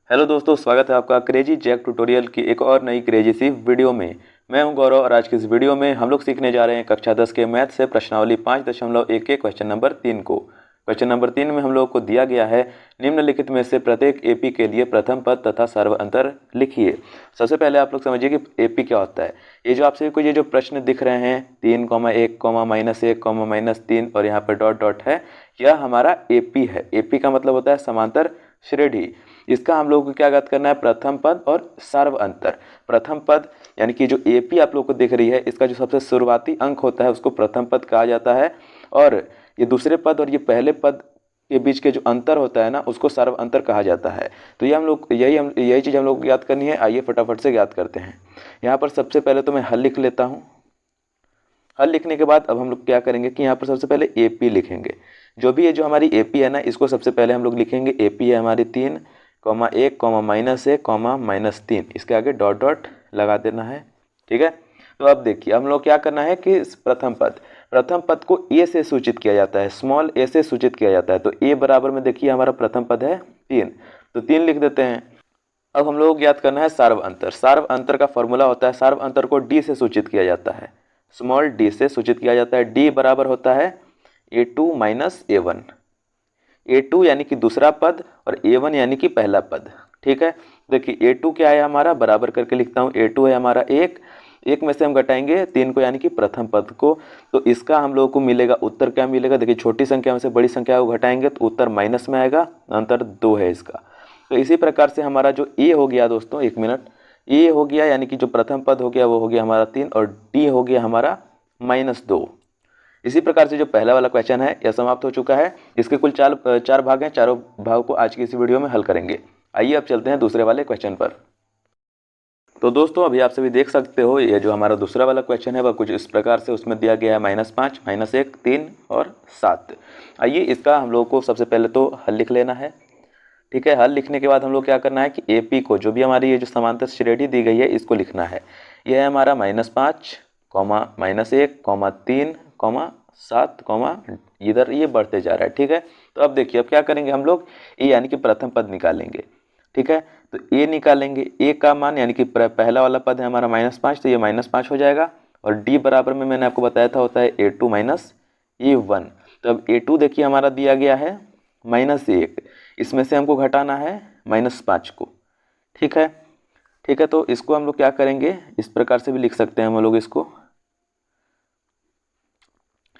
Hello दोस्तों, स्वागत है आपका क्रेजी जैक ट्यूटोरियल की एक और नई क्रेजी सी वीडियो में। मैं हूं गौरव और आज की इस वीडियो में हम लोग सीखने जा रहे हैं कक्षा 10 के मैथ से प्रश्नावली 5.1 के क्वेश्चन नंबर 3 को। क्वेश्चन नंबर 3 में हम लोगों को दिया गया है निम्नलिखित में से प्रत्येक एपी के लिए प्रथम पद तथा सर्व अंतर लिखिए। सबसे पहले आप लोग समझिए कि एपी क्या होता है। ये जो आपसे कोई ये जो प्रश्न दिख रहे हैं 3,1,-1,-3 और यहाँ पर डॉट डॉट है, यह हमारा एपी है। एपी का मतलब होता है समांतर श्रेणी। इसका हम लोग को क्या ज्ञात करना है, प्रथम पद और सर्व अंतर। प्रथम पद यानी कि जो एपी आप लोग को दिख रही है, इसका जो सबसे शुरुआती अंक होता है उसको प्रथम पद कहा जाता है, और ये दूसरे पद और ये पहले पद के बीच के जो अंतर होता है ना, उसको सर्व अंतर कहा जाता है। तो ये हम लोग यही चीज़ हम लोग को ज्ञात करनी है। आइए फटाफट से ज्ञात करते हैं। यहाँ पर सबसे पहले तो मैं हल लिख लेता हूँ। हल लिखने के बाद अब हम लोग क्या करेंगे कि यहाँ पर सबसे पहले एपी लिखेंगे। जो भी ये जो हमारी एपी है ना, इसको सबसे पहले हम लोग लिखेंगे। एपी है हमारी 3,1,-3, इसके आगे डॉट डॉट लगा देना है। ठीक है, तो अब देखिए हम लोग क्या करना है कि प्रथम पद को ए से सूचित किया जाता है, स्मॉल ए से सूचित किया जाता है। तो ए बराबर में देखिए हमारा प्रथम पद है 3, तो 3 लिख देते हैं। अब हम लोग ज्ञात करना है सार्व अंतर। सार्व अंतर का फॉर्मूला होता है, सार्व अंतर को डी से सूचित किया जाता है, स्मॉल डी से सूचित किया जाता है। डी बराबर होता है A2 माइनस A1। A2 यानी कि दूसरा पद और A1 यानी कि पहला पद। ठीक है, देखिए A2 क्या है हमारा, बराबर करके लिखता हूँ। A2 है हमारा 1 में से हम घटाएंगे 3 को यानी कि प्रथम पद को, तो इसका हम लोगों को मिलेगा उत्तर क्या मिलेगा। देखिए छोटी संख्या में से बड़ी संख्या को घटाएंगे तो उत्तर माइनस में आएगा, अंतर 2 है इसका। तो इसी प्रकार से हमारा जो ए हो गया दोस्तों, 1 मिनट, ए हो गया यानी कि जो प्रथम पद हो गया वो हो गया हमारा 3 और डी हो गया हमारा -2। इसी प्रकार से जो पहला वाला क्वेश्चन है यह समाप्त हो चुका है। इसके कुल चार भाग हैं, चारों भाग को आज की इस वीडियो में हल करेंगे। आइए अब चलते हैं दूसरे वाले क्वेश्चन पर। तो दोस्तों अभी आप सभी देख सकते हो ये जो हमारा दूसरा वाला क्वेश्चन है वह कुछ इस प्रकार से उसमें दिया गया है -5, -1, 3 और 7। आइए इसका हम लोग को सबसे पहले तो हल लिख लेना है। ठीक है, हल लिखने के बाद हम लोग क्या करना है कि एपी को, जो भी हमारी ये जो समांतर श्रेणी दी गई है, इसको लिखना है। यह है हमारा -5, -1, 3, 7, इधर ये बढ़ते जा रहा है। ठीक है, तो अब देखिए अब क्या करेंगे हम लोग, ए यानी कि प्रथम पद निकालेंगे। ठीक है, तो ए निकालेंगे। ए का मान यानी कि पहला वाला पद है हमारा -5, तो ये -5 हो जाएगा। और डी बराबर में मैंने आपको बताया था होता है A2 माइनस A1। तो अब A2 देखिए हमारा दिया गया है -1, इसमें से हमको घटाना है -5 को। ठीक है, तो इसको हम लोग क्या करेंगे, इस प्रकार से भी लिख सकते हैं हम लोग इसको।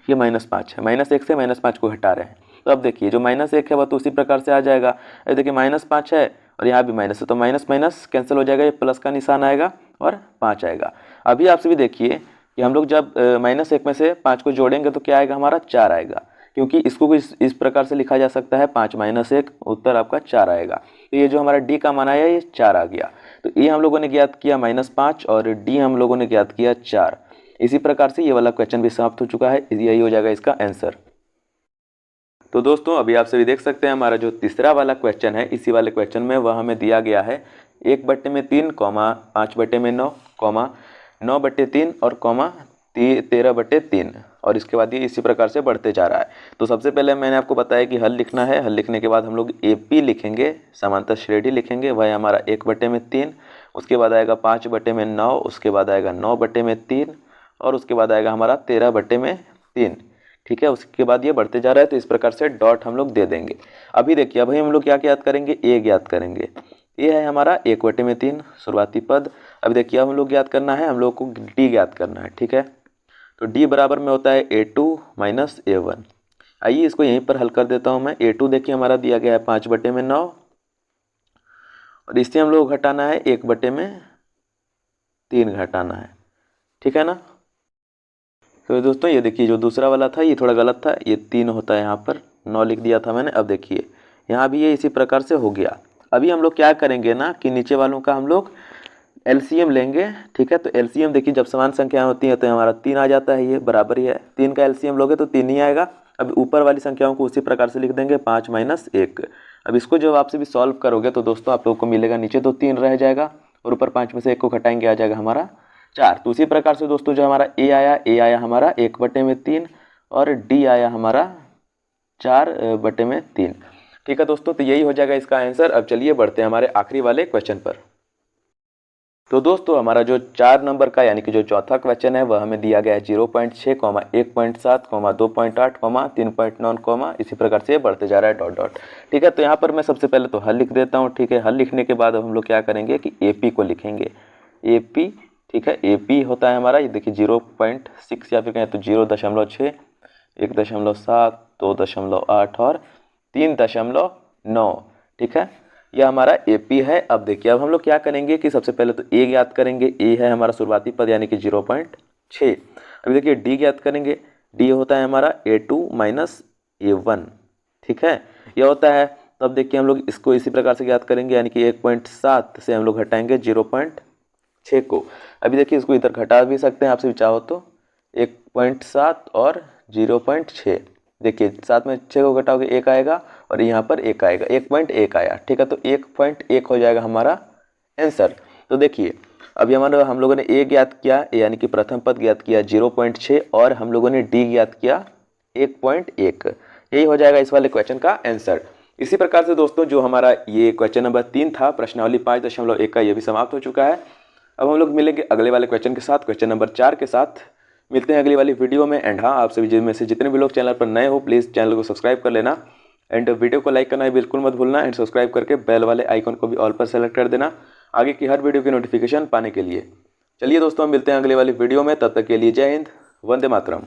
ये -5 है, -1 से -5 को हटा रहे हैं। तो अब देखिए जो -1 है वह तो उसी प्रकार से आ जाएगा। अब देखिए -5 है और यहाँ भी माइनस है, तो माइनस माइनस कैंसिल हो जाएगा, ये प्लस का निशान आएगा और 5 आएगा। अभी आपसे भी देखिए कि हम लोग जब -1 में से 5 को जोड़ेंगे तो क्या आएगा हमारा, 4 आएगा। क्योंकि इसको इस प्रकार से लिखा जा सकता है 5 - 1, उत्तर आपका 4 आएगा। तो ये जो हमारा डी का मान आया ये 4 आ गया। तो ए हम लोगों ने ज्ञात किया -5 और डी हम लोगों ने ज्ञात किया 4। इसी प्रकार से ये वाला क्वेश्चन भी समाप्त हो चुका है। यही हो जाएगा इसका आंसर। तो दोस्तों अभी आप सभी देख सकते हैं हमारा जो तीसरा वाला क्वेश्चन है, इसी वाले क्वेश्चन में वह हमें दिया गया है 1/3, 5/9, 9/3 और 13/3, और इसके बाद ये इसी प्रकार से बढ़ते जा रहा है। तो सबसे पहले मैंने आपको बताया कि हल लिखना है। हल लिखने के बाद हम लोग एपी लिखेंगे, समांतर श्रेणी लिखेंगे। वह है हमारा 1/3, उसके बाद आएगा 5/9, उसके बाद आएगा 9/3 और उसके बाद आएगा हमारा 13/3। ठीक है, उसके बाद ये बढ़ते जा रहा है, तो इस प्रकार से डॉट हम लोग दे देंगे। अभी देखिए अभी हम लोग क्या ज्ञात करेंगे, ए ज्ञात करेंगे। ये है हमारा 1/3 शुरुआती पद। अभी देखिए हम लोग ज्ञात करना है, हम लोग को डी ज्ञात करना है। ठीक है, तो डी बराबर में होता है A2 माइनस A1। आइए इसको यहीं पर हल कर देता हूँ मैं। A2 देखिए हमारा दिया गया है 5/9 और इससे हम लोग घटाना है 1/3 घटाना है। ठीक है ना। तो दोस्तों ये देखिए जो दूसरा वाला था ये थोड़ा गलत था, ये 3 होता है, यहाँ पर 9 लिख दिया था मैंने। अब देखिए यहाँ भी ये इसी प्रकार से हो गया। अभी हम लोग क्या करेंगे ना कि नीचे वालों का हम लोग एलसीएम लेंगे। ठीक है, तो एलसीएम देखिए जब समान संख्या होती है तो हमारा 3 आ जाता है, ये बराबर ही है। 3 का एलसीएम लोगे तो 3 ही आएगा। अब ऊपर वाली संख्याओं को उसी प्रकार से लिख देंगे 5 - 1। अब इसको जब आपसे भी सॉल्व करोगे तो दोस्तों आप लोगों को मिलेगा, नीचे तो 3 रह जाएगा और ऊपर 5 में से 1 को घटाएंगे आ जाएगा हमारा 4। तो उसी प्रकार से दोस्तों जो हमारा ए आया हमारा 1/3 और डी आया हमारा 4/3। ठीक है दोस्तों, तो यही हो जाएगा इसका आंसर। अब चलिए बढ़ते हैं हमारे आखिरी वाले क्वेश्चन पर। तो दोस्तों हमारा जो 4 नंबर का यानी कि जो चौथा क्वेश्चन है वह हमें दिया गया है 0.6, 1.7, 2.8, 3.9, इसी प्रकार से बढ़ते जा रहा है डॉट डॉट। ठीक है, तो यहाँ पर मैं सबसे पहले तो हल लिख देता हूँ। ठीक है, हल लिखने के बाद अब हम लोग क्या करेंगे कि AP को लिखेंगे। AP, ठीक है, AP होता है हमारा, ये देखिए 0.6 या फिर कहें तो 0.6, 1.7, 2.8 और 3.9। ठीक है, यह हमारा AP है। अब देखिए, अब हम लोग क्या करेंगे कि सबसे पहले तो A ज्ञात करेंगे। A है हमारा शुरुआती पद यानी कि 0.6। अभी देखिए D ज्ञात करेंगे। D होता है हमारा A2 माइनस A1। ठीक है, यह होता है। तो अब देखिए हम लोग इसको इसी प्रकार से ज्ञात करेंगे यानी कि 1.7 से हम लोग घटाएंगे 0.6 को। अभी देखिए इसको इधर घटा भी सकते हैं आपसे चाहो तो, 1.7 और 0.6। देखिए 7 में 6 को घटाओगे 1 आएगा और यहाँ पर 1 आएगा, 1.1 आया। ठीक है, तो 1.1 हो जाएगा हमारा आंसर। तो देखिए अभी हमारा हम लोगों ने A ज्ञात किया, यानी कि प्रथम पद ज्ञात किया 0.6 और हम लोगों ने D ज्ञात किया 1.1। यही हो जाएगा इस वाले क्वेश्चन का आंसर। इसी प्रकार से दोस्तों जो हमारा ये क्वेश्चन नंबर 3 था प्रश्नावली 5.1 का, ये भी समाप्त हो चुका है। अब हम लोग मिलेंगे अगले वाले क्वेश्चन के साथ, क्वेश्चन नंबर 4 के साथ। मिलते हैं अगली वाली वीडियो में। एंड हाँ, आप सभी जिनमें से जितने भी लोग चैनल पर नए हो प्लीज़ चैनल को सब्सक्राइब कर लेना एंड वीडियो को लाइक करना है बिल्कुल मत भूलना एंड सब्सक्राइब करके बेल वाले आइकन को भी ऑल पर सेलेक्ट कर देना आगे की हर वीडियो की नोटिफिकेशन पाने के लिए। चलिए दोस्तों, मिलते हैं अगले वाली वीडियो में, तब तक के लिए जय हिंद, वंदे मातरम।